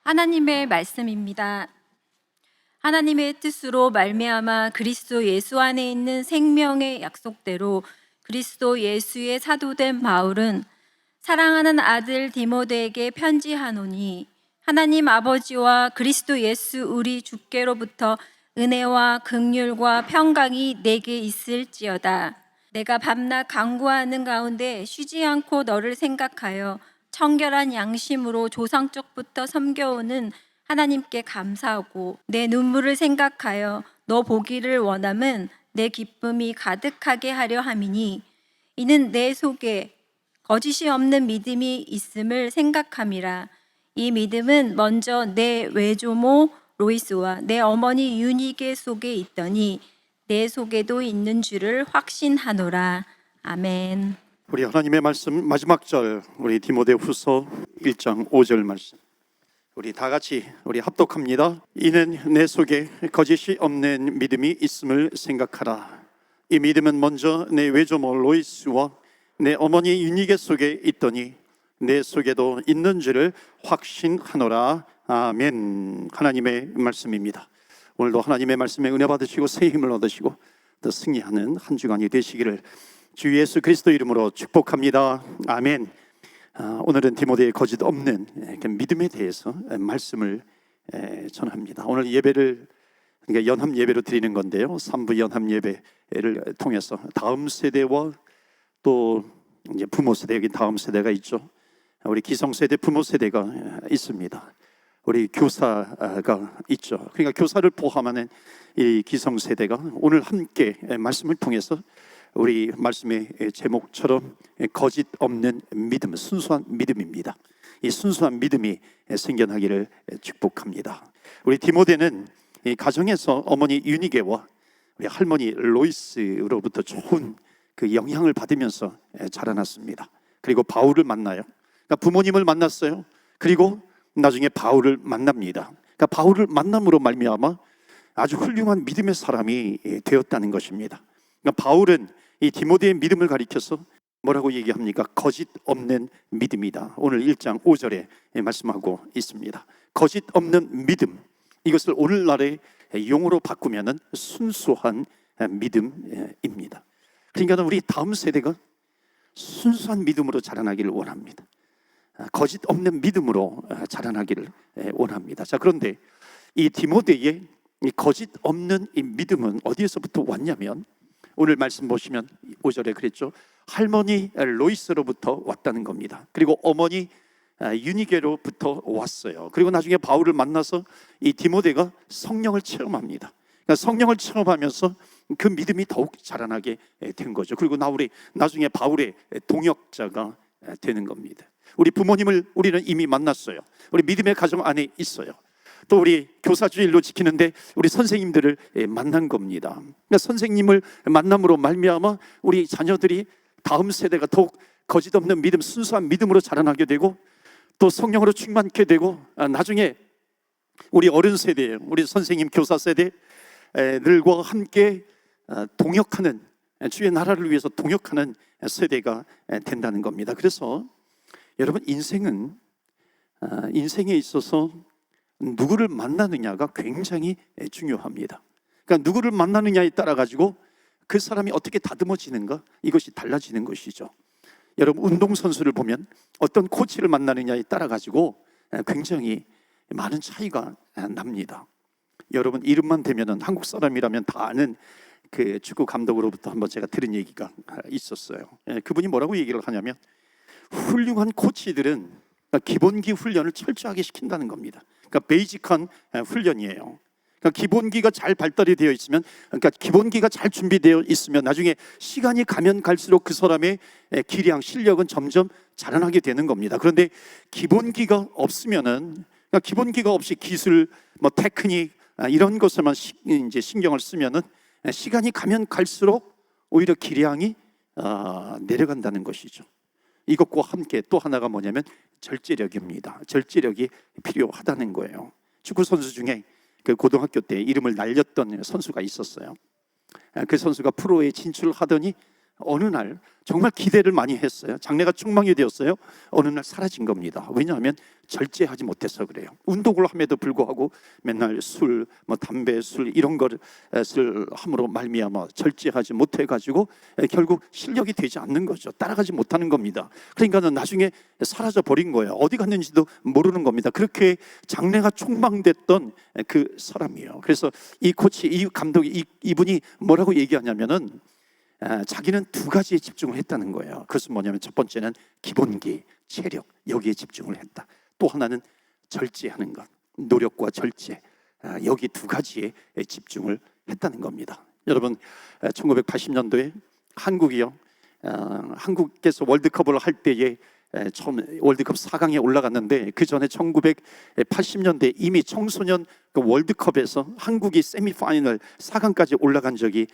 하나님의 말씀입니다. 하나님의 뜻으로 말미암아 그리스도 예수 안에 있는 생명의 약속대로 그리스도 예수의 사도된 바울은 사랑하는 아들 디모데에게 편지하노니, 하나님 아버지와 그리스도 예수 우리 주께로부터 은혜와 긍휼과 평강이 내게 있을지어다. 내가 밤낮 간구하는 가운데 쉬지 않고 너를 생각하여 청결한 양심으로 조상적부터 섬겨오는 하나님께 감사하고, 내 눈물을 생각하여 너 보기를 원함은 내 기쁨이 가득하게 하려 함이니, 이는 내 속에 거짓이 없는 믿음이 있음을 생각함이라. 이 믿음은 먼저 내 외조모 로이스와 내 어머니 유니게 속에 있더니 내 속에도 있는 줄을 확신하노라. 아멘. 우리 하나님의 말씀 마지막 절, 우리 디모데후서 1장 5절 말씀, 우리 다 같이 합독합니다. 이는 내 속에 거짓이 없는 믿음이 있음을 생각하라. 이 믿음은 먼저 내 외조모 로이스와 내 어머니 유니게 속에 있더니 내 속에도 있는 줄을 확신하노라. 아멘. 하나님의 말씀입니다. 오늘도 하나님의 말씀에 은혜 받으시고 새 힘을 얻으시고 더 승리하는 한 주간이 되시기를 주 예수 그리스도 이름으로 축복합니다. 아멘. 오늘은 디모데의 거짓 없는 믿음에 대해서 말씀을 전합니다. 오늘 예배를 연합 예배로 드리는 건데요, 3부 연합 예배를 통해서 다음 세대와 또 이제 부모 세대, 여기 다음 세대가 있죠. 우리 기성세대, 부모 세대가 있습니다. 우리 교사가 있죠. 그러니까 교사를 포함하는 이 기성세대가 오늘 함께 말씀을 통해서 우리 말씀의 제목처럼 거짓 없는 믿음, 순수한 믿음입니다. 이 순수한 믿음이 생겨나기를 축복합니다. 우리 디모데는 이 가정에서 어머니 유니게와 우리 할머니 로이스로부터 좋은 그 영향을 받으면서 자라났습니다. 그리고 바울을 만나요. 그러니까 부모님을 만났어요. 그리고 나중에 바울을 만납니다. 그러니까 바울을 만남으로 말미암아 아주 훌륭한 믿음의 사람이 되었다는 것입니다. 그러니까 바울은 이 디모데의 믿음을 가리켜서 뭐라고 얘기합니까? 거짓 없는 믿음이다. 오늘 1장 5절에 말씀하고 있습니다. 거짓 없는 믿음, 이것을 오늘날의 용어로 바꾸면은 순수한 믿음입니다. 그러니까 우리 다음 세대가 순수한 믿음으로 자라나기를 원합니다. 거짓 없는 믿음으로 자라나기를 원합니다. 자, 그런데 이 디모데의 이 거짓 없는 이 믿음은 어디에서부터 왔냐면, 오늘 말씀 보시면 5절에 그랬죠. 할머니 로이스로부터 왔다는 겁니다. 그리고 어머니 유니게로부터 왔어요. 그리고 나중에 바울을 만나서 이 디모데가 성령을 체험합니다. 그러니까 성령을 체험하면서 그 믿음이 더욱 자라나게 된 거죠. 그리고 나중에 바울의 동역자가 되는 겁니다. 우리 부모님을 우리는 이미 만났어요. 우리 믿음의 가정 안에 있어요. 또 우리 교사주일로 지키는데 우리 선생님들을 만난 겁니다. 그러니까 선생님을 만남으로 말미암아 우리 자녀들이 다음 세대가 더욱 거짓 없는 믿음, 순수한 믿음으로 자라나게 되고 또 성령으로 충만케 되고, 나중에 우리 어른 세대, 우리 선생님 교사 세대들과 함께 동역하는, 주의 나라를 위해서 동역하는 세대가 된다는 겁니다. 그래서 여러분, 인생에 있어서 누구를 만나느냐가 굉장히 중요합니다. 그러니까 누구를 만나느냐에 따라 가지고 그 사람이 어떻게 다듬어지는가, 이것이 달라지는 것이죠. 여러분, 운동선수를 보면 어떤 코치를 만나느냐에 따라 가지고 굉장히 많은 차이가 납니다. 여러분, 이름만 대면은 한국 사람이라면 다 아는 그 축구 감독으로부터 한번 제가 들은 얘기가 있었어요. 그분이 뭐라고 얘기를 하냐면, 훌륭한 코치들은 기본기 훈련을 철저하게 시킨다는 겁니다. 그러니까 베이직한 훈련이에요. 그러니까 기본기가 잘 발달이 되어 있으면, 그러니까 기본기가 잘 준비되어 있으면 나중에 시간이 가면 갈수록 그 사람의 기량, 실력은 점점 자라나게 되는 겁니다. 그런데 기본기가 없으면은, 그러니까 기본기가 없이 기술, 테크닉 이런 것에만 이제 신경을 쓰면은 시간이 가면 갈수록 오히려 기량이 내려간다는 것이죠. 이것과 함께 또 하나가 뭐냐면 절제력입니다. 절제력이 필요하다는 거예요. 축구 선수 중에 그 고등학교 때 이름을 날렸던 선수가 있었어요. 그 선수가 프로에 진출하더니 어느 날 정말 기대를 많이 했어요. 장래가 충만이 되었어요. 어느 날 사라진 겁니다. 왜냐하면 절제하지 못해서 그래요. 운동을 함에도 불구하고 맨날 술, 담배, 술 이런 것을 함으로 말미암아 절제하지 못해가지고 결국 실력이 되지 않는 거죠. 따라가지 못하는 겁니다. 그러니까는 나중에 사라져 버린 거예요. 어디 갔는지도 모르는 겁니다. 그렇게 장래가 촉망됐던 그 사람이에요. 그래서 이 코치, 이 감독이 이분이 뭐라고 얘기하냐면은 자기는 두 가지에 집중을 했다는 거예요. 그것은 뭐냐면 첫 번째는 기본기, 체력 여기에 집중을 했다. 또 하나는 절제하는 것, 노력과 절제 여기 두 가지에 집중을 했다는 겁니다. 여러분 1980년도에 한국이요 한국에서 월드컵을 할 때에 처음 월드컵 4강에 올라갔는데 그 전에 1980년대 이미 청소년 그 월드컵에서 한국이 세미파이널 4강까지 올라간 적이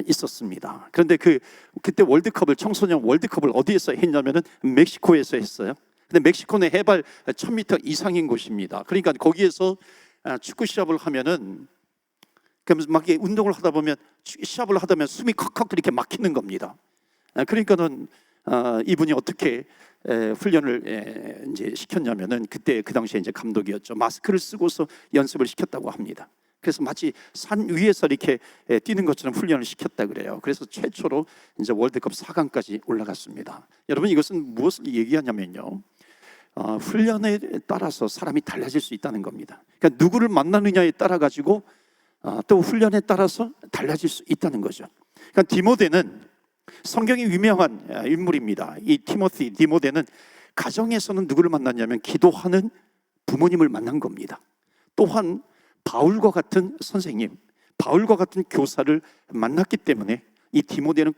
있었습니다. 그런데 그때 월드컵을 청소년 월드컵을 어디에서 했냐면은 멕시코에서 했어요. 근데 멕시코는 해발 1000m 이상인 곳입니다. 그러니까 거기에서 축구 시합을 하면은 그러면서 막 운동을 하다 보면 시합을 하다 보면 숨이 컥컥 이렇게 막히는 겁니다. 그러니까는 이분이 어떻게 훈련을 이제 시켰냐면은 그때 그 당시에 이제 감독이었죠. 마스크를 쓰고서 연습을 시켰다고 합니다. 그래서 마치 산 위에서 이렇게 뛰는 것처럼 훈련을 시켰다 그래요. 그래서 최초로 이제 월드컵 4강까지 올라갔습니다. 여러분 이것은 무엇을 얘기하냐면요. 훈련에 따라서 사람이 달라질 수 있다는 겁니다. 그러니까 누구를 만나느냐에 따라 가지고 또 훈련에 따라서 달라질 수 있다는 거죠. 그러니까 디모데는 성경이 유명한 인물입니다. 이 디모데는 가정에서는 누구를 만났냐면 기도하는 부모님을 만난 겁니다. 또한 바울과 같은 선생님, 바울과 같은 교사를 만났기 때문에 이 디모데는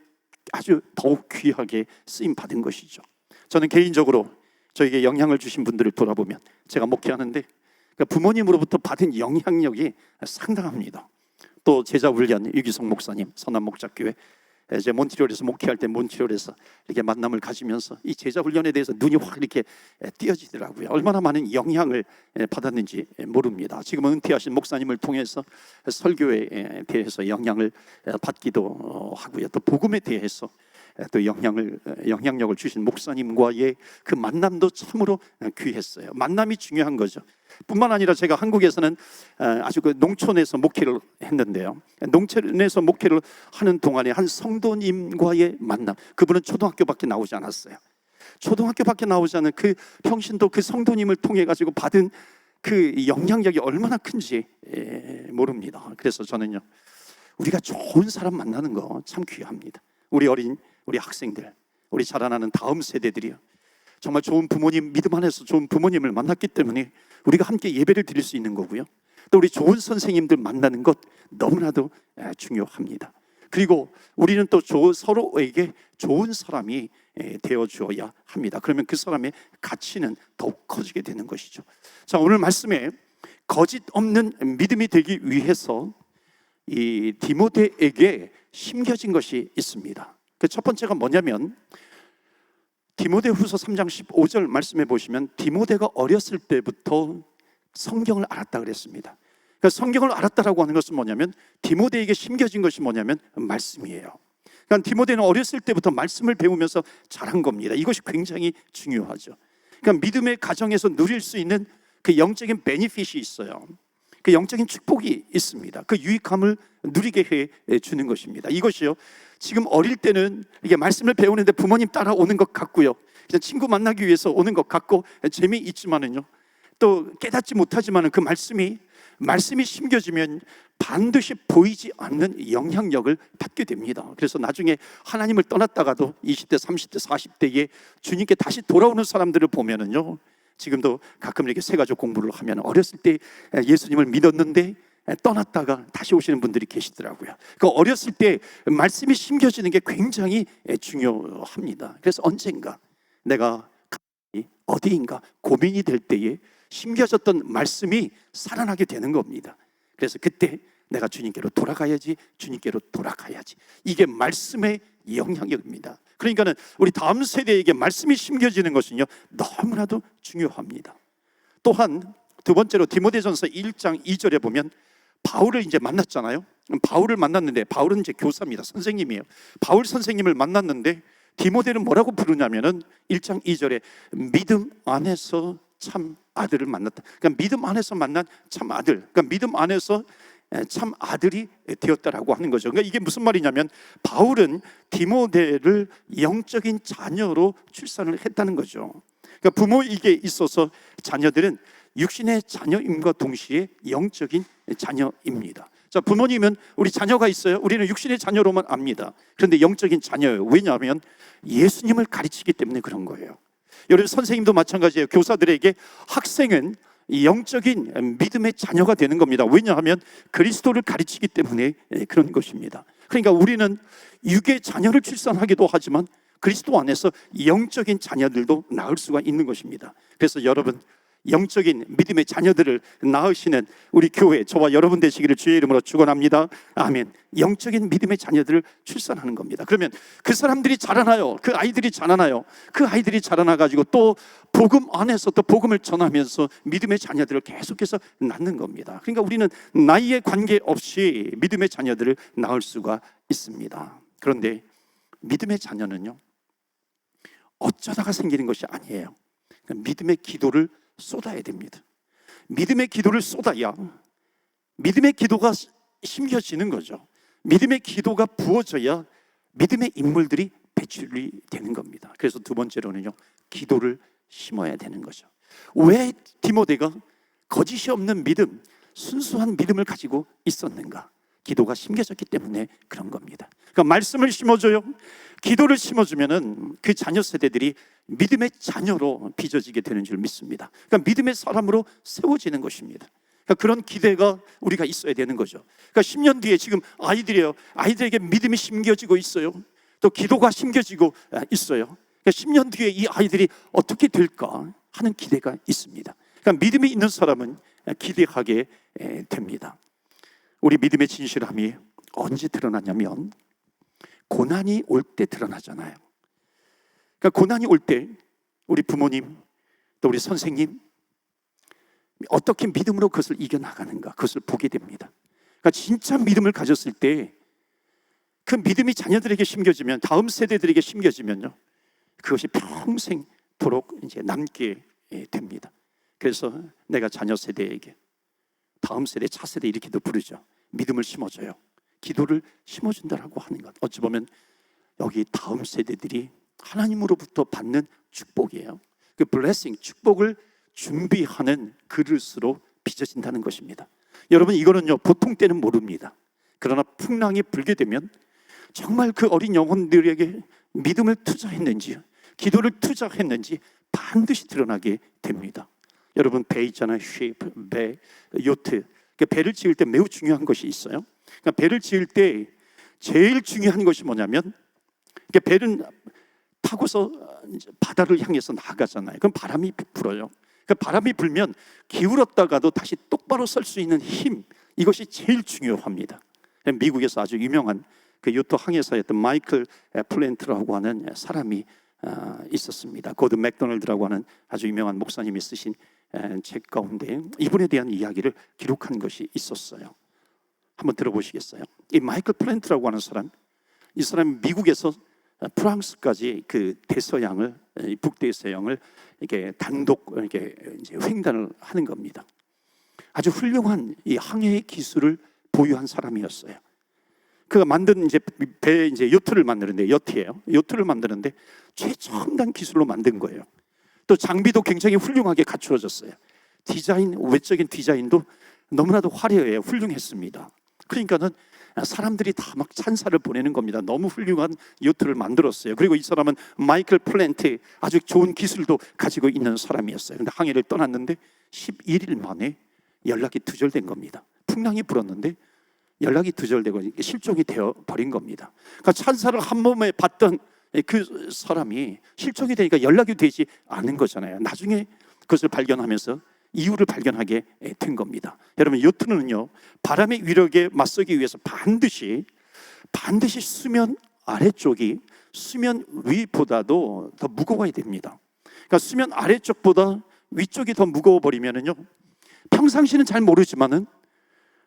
아주 더욱 귀하게 쓰임 받은 것이죠. 저는 개인적으로 저에게 영향을 주신 분들을 돌아보면 제가 목회하는데 부모님으로부터 받은 영향력이 상당합니다. 또 제자 훈련 유기성 목사님 선한 목자교회 이제 몬트리올에서 목회할 때 몬트리올에서 이렇게 만남을 가지면서 이 제자 훈련에 대해서 눈이 확 이렇게 띄어지더라고요. 얼마나 많은 영향을 받았는지 모릅니다. 지금은 은퇴하신 목사님을 통해서 설교에 대해서 영향을 받기도 하고요. 또 복음에 대해서 또 영향력을 주신 목사님과의 그 만남도 참으로 귀했어요. 만남이 중요한 거죠. 뿐만 아니라 제가 한국에서는 아주 그 농촌에서 목회를 했는데요. 농촌에서 목회를 하는 동안에 한 성도님과의 만남, 그분은 초등학교밖에 나오지 않았어요. 초등학교밖에 나오지 않은 그 평신도 그 성도님을 통해 가지고 받은 그 영향력이 얼마나 큰지 모릅니다. 그래서 저는요, 우리가 좋은 사람 만나는 거 참 귀합니다. 우리 학생들, 우리 자라나는 다음 세대들이요, 정말 좋은 부모님, 믿음 안에서 좋은 부모님을 만났기 때문에 우리가 함께 예배를 드릴 수 있는 거고요. 또 우리 좋은 선생님들 만나는 것 너무나도 중요합니다. 그리고 우리는 또 서로에게 좋은 사람이 되어주어야 합니다. 그러면 그 사람의 가치는 더욱 커지게 되는 것이죠. 자, 오늘 말씀에 거짓 없는 믿음이 되기 위해서 이 디모데에게 심겨진 것이 있습니다. 그 첫 번째가 뭐냐면 디모데후서 3장 15절 말씀해 보시면 디모데가 어렸을 때부터 성경을 알았다 그랬습니다. 그러니까 성경을 알았다라고 하는 것은 뭐냐면 디모데에게 심겨진 것이 뭐냐면 말씀이에요. 그러니까 디모데는 어렸을 때부터 말씀을 배우면서 자란 겁니다. 이것이 굉장히 중요하죠. 그러니까 믿음의 가정에서 누릴 수 있는 그 영적인 베니핏이 있어요. 그 영적인 축복이 있습니다. 그 유익함을 누리게 해 주는 것입니다. 이것이요, 지금 어릴 때는 이게 말씀을 배우는데 부모님 따라오는 것 같고요, 그냥 친구 만나기 위해서 오는 것 같고 재미있지만은요, 또 깨닫지 못하지만은 그 말씀이 심겨지면 반드시 보이지 않는 영향력을 받게 됩니다. 그래서 나중에 하나님을 떠났다가도 20대, 30대, 40대에 주님께 다시 돌아오는 사람들을 보면은요, 지금도 가끔 이렇게 세가족 공부를 하면 어렸을 때 예수님을 믿었는데 떠났다가 다시 오시는 분들이 계시더라고요. 그 어렸을 때 말씀이 심겨지는 게 굉장히 중요합니다. 그래서 언젠가 내가 어디인가 고민이 될 때에 심겨졌던 말씀이 살아나게 되는 겁니다. 그래서 그때 내가 주님께로 돌아가야지, 주님께로 돌아가야지. 이게 말씀의 영향력입니다. 그러니까는 우리 다음 세대에게 말씀이 심겨지는 것은요, 너무나도 중요합니다. 또한 두 번째로 디모데전서 1장 2절에 보면 바울을 이제 만났잖아요. 바울을 만났는데, 바울은 이제 교사입니다. 선생님이에요. 바울 선생님을 만났는데 디모데는 뭐라고 부르냐면은 1장 2절에 믿음 안에서 참 아들을 만났다. 그러니까 믿음 안에서 만난 참 아들, 그러니까 믿음 안에서 참 아들이 되었다라고 하는 거죠. 그러니까 이게 무슨 말이냐면 바울은 디모데를 영적인 자녀로 출산을 했다는 거죠. 그러니까 부모에게 있어서 자녀들은 육신의 자녀임과 동시에 영적인 자녀입니다. 자, 부모님은 우리 자녀가 있어요. 우리는 육신의 자녀로만 압니다. 그런데 영적인 자녀예요. 왜냐하면 예수님을 가르치기 때문에 그런 거예요. 여러분, 선생님도 마찬가지예요. 교사들에게 학생은 영적인 믿음의 자녀가 되는 겁니다. 왜냐하면 그리스도를 가르치기 때문에 그런 것입니다. 그러니까 우리는 육의 자녀를 출산하기도 하지만 그리스도 안에서 영적인 자녀들도 낳을 수가 있는 것입니다. 그래서 여러분, 영적인 믿음의 자녀들을 낳으시는 우리 교회, 저와 여러분 되시기를 주의 이름으로 축원합니다. 아멘. 영적인 믿음의 자녀들을 출산하는 겁니다. 그러면 그 사람들이 자라나요. 그 아이들이 자라나요. 그 아이들이 자라나 가지고 또 복음 안에서 또 복음을 전하면서 믿음의 자녀들을 계속해서 낳는 겁니다. 그러니까 우리는 나이에 관계없이 믿음의 자녀들을 낳을 수가 있습니다. 그런데 믿음의 자녀는요, 어쩌다가 생기는 것이 아니에요. 믿음의 기도를 쏟아야 됩니다. 믿음의 기도를 쏟아야 믿음의 기도가 심겨지는 거죠. 믿음의 기도가 부어져야 믿음의 인물들이 배출이 되는 겁니다. 그래서 두 번째로는요, 기도를 심어야 되는 거죠. 왜 디모데가 거짓이 없는 믿음, 순수한 믿음을 가지고 있었는가? 기도가 심겨졌기 때문에 그런 겁니다. 그러니까 말씀을 심어줘요. 기도를 심어주면은 그 자녀 세대들이 믿음의 자녀로 빚어지게 되는 줄 믿습니다. 그러니까 믿음의 사람으로 세워지는 것입니다. 그러니까 그런 기대가 우리가 있어야 되는 거죠. 그러니까 10년 뒤에 지금 아이들이에요. 아이들에게 믿음이 심겨지고 있어요. 또 기도가 심겨지고 있어요. 그러니까 10년 뒤에 이 아이들이 어떻게 될까 하는 기대가 있습니다. 그러니까 믿음이 있는 사람은 기대하게 됩니다. 우리 믿음의 진실함이 언제 드러나냐면 고난이 올 때 드러나잖아요. 그러니까 고난이 올 때 우리 부모님 또 우리 선생님 어떻게 믿음으로 그것을 이겨나가는가, 그것을 보게 됩니다. 그러니까 진짜 믿음을 가졌을 때 그 믿음이 자녀들에게 심겨지면, 다음 세대들에게 심겨지면요, 그것이 평생도록 이제 남게 됩니다. 그래서 내가 자녀 세대에게, 다음 세대, 차세대 이렇게도 부르죠. 믿음을 심어줘요. 기도를 심어준다라고 하는 것. 어찌 보면 여기 다음 세대들이 하나님으로부터 받는 축복이에요. 그 블레싱, 축복을 준비하는 그릇으로 빚어진다는 것입니다. 여러분, 이거는요, 보통 때는 모릅니다. 그러나 풍랑이 불게 되면 정말 그 어린 영혼들에게 믿음을 투자했는지, 기도를 투자했는지 반드시 드러나게 됩니다. 여러분, 배 있잖아요. 쉐이프, 배, 요트. 배를 지을 때 매우 중요한 것이 있어요. 그러니까 배를 지을 때 제일 중요한 것이 뭐냐면, 배는 타고서 바다를 향해서 나가잖아요. 그럼 바람이 불어요. 그 바람이 불면 기울었다가도 다시 똑바로 설 수 있는 힘, 이것이 제일 중요합니다. 미국에서 아주 유명한 그 요트 항해사였던 마이클 플랜트라고 하는 사람이 있었습니다. 고드 맥도널드라고 하는 아주 유명한 목사님이 쓰신 책 가운데 이분에 대한 이야기를 기록한 것이 있었어요. 한번 들어보시겠어요? 이 마이클 플랜트라고 하는 사람, 이 사람이 미국에서 프랑스까지 그 대서양을, 북대서양을 이렇게 단독 이렇게 이제 횡단을 하는 겁니다. 아주 훌륭한 이 항해의 기술을 보유한 사람이었어요. 그가 만든 이제 배, 이제 요트를 만드는데, 요트예요. 요트를 만드는데 최첨단 기술로 만든 거예요. 또 장비도 굉장히 훌륭하게 갖추어졌어요. 디자인, 외적인 디자인도 너무나도 화려해요. 훌륭했습니다. 그러니까는 사람들이 다 막 찬사를 보내는 겁니다. 너무 훌륭한 요트를 만들었어요. 그리고 이 사람은 마이클 플랜트, 아주 좋은 기술도 가지고 있는 사람이었어요. 근데 항해를 떠났는데 11일 만에 연락이 두절된 겁니다. 풍랑이 불었는데 연락이 두절되고 실종이 되어 버린 겁니다. 그러니까 찬사를 한 몸에 받던 그 사람이 실종이 되니까 연락이 되지 않은 거잖아요. 나중에 그것을 발견하면서 이유를 발견하게 된 겁니다. 여러분, 요트는요, 바람의 위력에 맞서기 위해서 반드시 수면 아래쪽이 수면 위보다도 더 무거워야 됩니다. 그러니까 수면 아래쪽보다 위쪽이 더 무거워 버리면은요, 평상시는 잘 모르지만은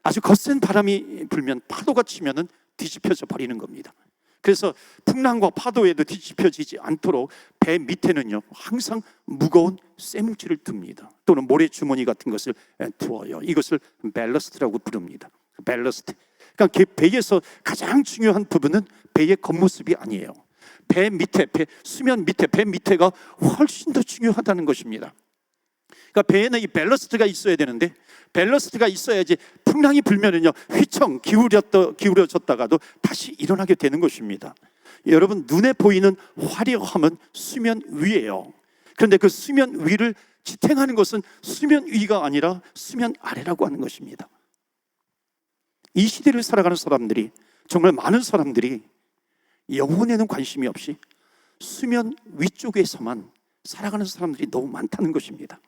아주 거센 바람이 불면 파도가 치면은 뒤집혀져 버리는 겁니다. 그래서 풍랑과 파도에도 뒤집혀지지 않도록 배 밑에는요 항상 무거운 쇠뭉치를 둡니다. 또는 모래주머니 같은 것을 두어요. 이것을 밸러스트라고 부릅니다. 밸러스트. 그러니까 배에서 가장 중요한 부분은 배의 겉모습이 아니에요. 배 밑에, 수면 밑에, 배 밑에가 훨씬 더 중요하다는 것입니다. 그러니까 배에는 이 밸러스트가 있어야 되는데, 밸러스트가 있어야지 풍랑이 불면은요 휘청 기울어졌다가도 다시 일어나게 되는 것입니다. 여러분, 눈에 보이는 화려함은 수면 위예요. 그런데 그 수면 위를 지탱하는 것은 수면 위가 아니라 수면 아래라고 하는 것입니다. 이 시대를 살아가는 사람들이, 정말 많은 사람들이 영혼에는 관심이 없이 수면 위쪽에서만 살아가는 사람들이 너무 많다는 것입니다.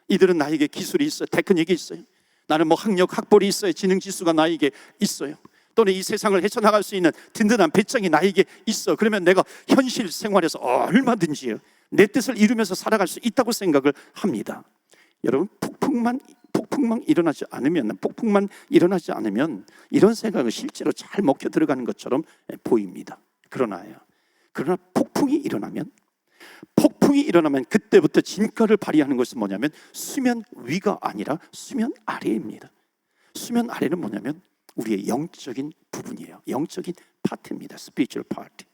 이들은 나에게 기술이 있어요, 테크닉이 있어요, 나는 뭐 학력, 학벌이 있어요, 지능지수가 나에게 있어요, 또는 이 세상을 헤쳐나갈 수 있는 든든한 배짱이 나에게 있어. 그러면 내가 현실 생활에서 얼마든지 내 뜻을 이루면서 살아갈 수 있다고 생각을 합니다. 여러분, 폭풍만 일어나지 않으면 이런 생각은 실제로 잘 먹혀 들어가는 것처럼 보입니다. 그러나 폭풍이 일어나면 그때부터 진가를 발휘하는 것은 뭐냐면 수면 위가 아니라 수면 아래입니다. 수면 아래는 뭐냐면 우리의 영적인 부분이에요. 영적인 파트입니다. spiritual part.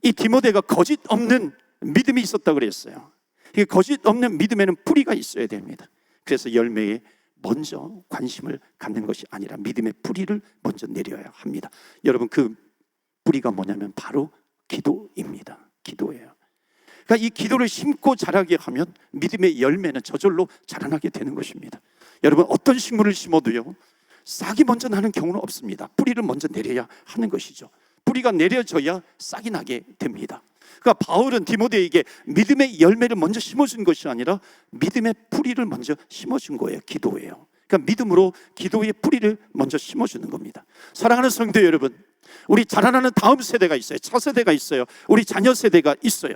이 디모데가 거짓 없는 믿음이 있었다고 그랬어요. 이 거짓 없는 믿음에는 뿌리가 있어야 됩니다. 그래서 열매에 먼저 관심을 갖는 것이 아니라 믿음의 뿌리를 먼저 내려야 합니다. 여러분, 그 뿌리가 뭐냐면 바로 기도입니다. 기도예요. 그러니까 이 기도를 심고 자라게 하면 믿음의 열매는 저절로 자라나게 되는 것입니다. 여러분, 어떤 식물을 심어도요 싹이 먼저 나는 경우는 없습니다. 뿌리를 먼저 내려야 하는 것이죠. 뿌리가 내려져야 싹이 나게 됩니다. 그러니까 바울은 디모데에게 믿음의 열매를 먼저 심어준 것이 아니라 믿음의 뿌리를 먼저 심어준 거예요. 기도예요. 그러니까 믿음으로 기도의 뿌리를 먼저 심어주는 겁니다. 사랑하는 성도 여러분, 우리 자라나는 다음 세대가 있어요. 차세대가 있어요. 우리 자녀 세대가 있어요.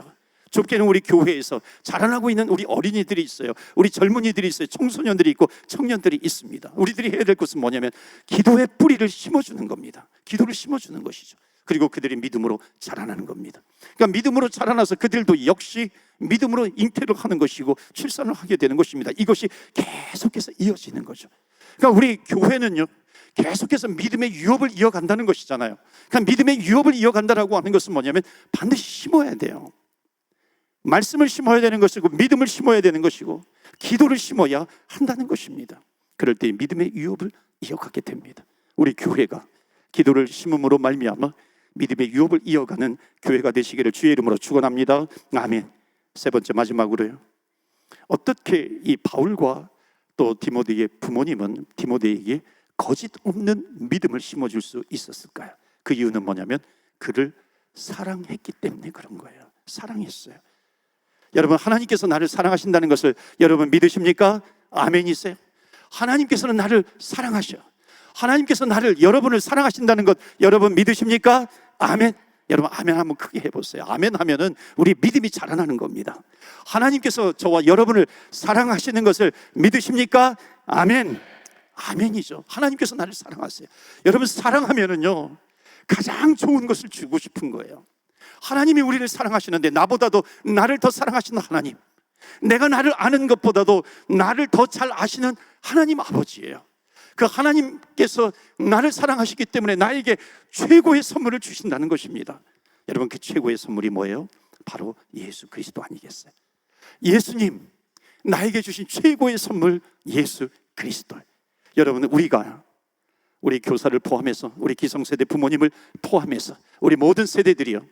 좁게는 우리 교회에서 자라나고 있는 우리 어린이들이 있어요. 우리 젊은이들이 있어요. 청소년들이 있고 청년들이 있습니다. 우리들이 해야 될 것은 뭐냐면 기도의 뿌리를 심어주는 겁니다. 기도를 심어주는 것이죠. 그리고 그들이 믿음으로 자라나는 겁니다. 그러니까 믿음으로 자라나서 그들도 역시 믿음으로 잉태를 하는 것이고 출산을 하게 되는 것입니다. 이것이 계속해서 이어지는 거죠. 그러니까 우리 교회는요 계속해서 믿음의 유업을 이어간다는 것이잖아요. 그러니까 믿음의 유업을 이어간다라고 하는 것은 뭐냐면 반드시 심어야 돼요. 말씀을 심어야 되는 것이고 믿음을 심어야 되는 것이고 기도를 심어야 한다는 것입니다. 그럴 때 믿음의 유업을 이어가게 됩니다. 우리 교회가 기도를 심음으로 말미암아 믿음의 유업을 이어가는 교회가 되시기를 주의 이름으로 축원합니다. 아멘. 세 번째, 마지막으로요, 어떻게 이 바울과 또 디모데의 부모님은 디모데에게 거짓 없는 믿음을 심어줄 수 있었을까요? 그 이유는 뭐냐면 그를 사랑했기 때문에 그런 거예요. 사랑했어요. 여러분, 하나님께서 나를 사랑하신다는 것을 여러분 믿으십니까? 아멘이세요? 하나님께서는 나를 사랑하셔. 하나님께서 여러분을 사랑하신다는 것 여러분 믿으십니까? 아멘. 여러분, 아멘 한번 크게 해보세요. 아멘 하면은 우리 믿음이 자라나는 겁니다. 하나님께서 저와 여러분을 사랑하시는 것을 믿으십니까? 아멘. 아멘이죠. 하나님께서 나를 사랑하세요. 여러분, 사랑하면은요 가장 좋은 것을 주고 싶은 거예요. 하나님이 우리를 사랑하시는데 나보다도 나를 더 사랑하시는 하나님, 내가 나를 아는 것보다도 나를 더 잘 아시는 하나님 아버지예요. 그 하나님께서 나를 사랑하시기 때문에 나에게 최고의 선물을 주신다는 것입니다. 여러분, 그 최고의 선물이 뭐예요? 바로 예수 그리스도 아니겠어요? 예수님, 나에게 주신 최고의 선물 예수 그리스도. 여러분, 우리 교사를 포함해서 우리 기성세대 부모님을 포함해서 우리 모든 세대들이요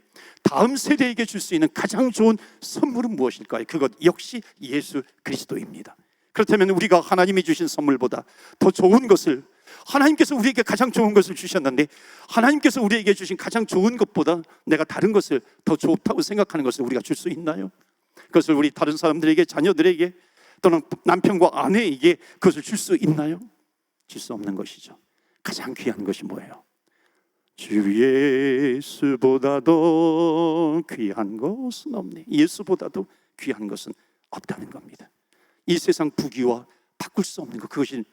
다음 세대에게 줄 수 있는 가장 좋은 선물은 무엇일까요? 그것 역시 예수 그리스도입니다. 그렇다면 우리가 하나님이 주신 선물보다 더 좋은 것을, 하나님께서 우리에게 가장 좋은 것을 주셨는데 하나님께서 우리에게 주신 가장 좋은 것보다 내가 다른 것을 더 좋다고 생각하는 것을 우리가 줄 수 있나요? 그것을 우리 다른 사람들에게, 자녀들에게 또는 남편과 아내에게 그것을 줄 수 있나요? 줄 수 없는 것이죠. 가장 귀한 것이 뭐예요? 주 예수보다도 귀한 것은 없네. 예수보다도 귀한 것은 없다는 겁니다. 이 세상 부귀와 바꿀 수 없는 것, 그것이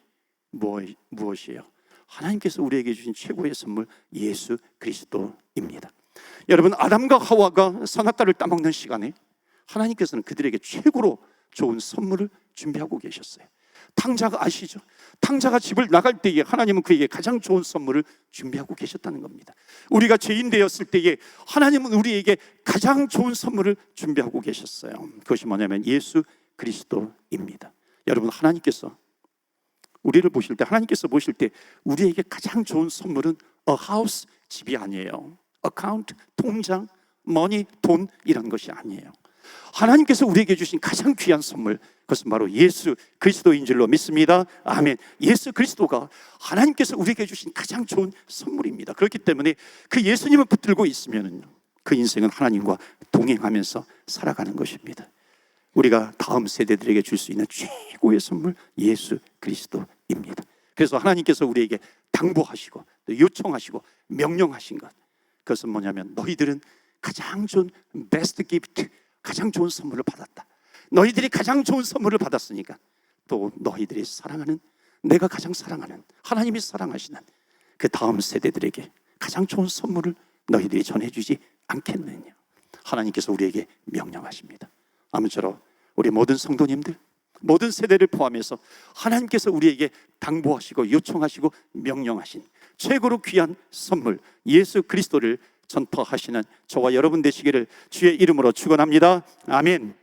무엇이에요? 하나님께서 우리에게 주신 최고의 선물 예수 그리스도입니다. 여러분, 아담과 하와가 선악과를 따먹는 시간에 하나님께서는 그들에게 최고로 좋은 선물을 준비하고 계셨어요. 탕자가 아시죠? 탕자가 집을 나갈 때에 하나님은 그에게 가장 좋은 선물을 준비하고 계셨다는 겁니다. 우리가 죄인 되었을 때에 하나님은 우리에게 가장 좋은 선물을 준비하고 계셨어요. 그것이 뭐냐면 예수 그리스도입니다. 여러분, 하나님께서 우리를 보실 때, 하나님께서 보실 때 우리에게 가장 좋은 선물은 a house, 집이 아니에요. account, 통장, money, 돈이라는 것이 아니에요. 하나님께서 우리에게 주신 가장 귀한 선물, 그것은 바로 예수 그리스도인 줄로 믿습니다. 아멘. 예수 그리스도가 하나님께서 우리에게 주신 가장 좋은 선물입니다. 그렇기 때문에 그 예수님을 붙들고 있으면 그 인생은 하나님과 동행하면서 살아가는 것입니다. 우리가 다음 세대들에게 줄 수 있는 최고의 선물 예수 그리스도입니다. 그래서 하나님께서 우리에게 당부하시고 또 요청하시고 명령하신 것, 그것은 뭐냐면 너희들은 가장 좋은 베스트 기프트, 가장 좋은 선물을 받았다. 너희들이 가장 좋은 선물을 받았으니까 또 너희들이 사랑하는, 내가 가장 사랑하는, 하나님이 사랑하시는 그 다음 세대들에게 가장 좋은 선물을 너희들이 전해주지 않겠느냐. 하나님께서 우리에게 명령하십니다. 아무쪼록 우리 모든 성도님들, 모든 세대를 포함해서 하나님께서 우리에게 당부하시고 요청하시고 명령하신 최고로 귀한 선물 예수 그리스도를 전파하시는 저와 여러분 되시기를 주의 이름으로 축원합니다. 아멘.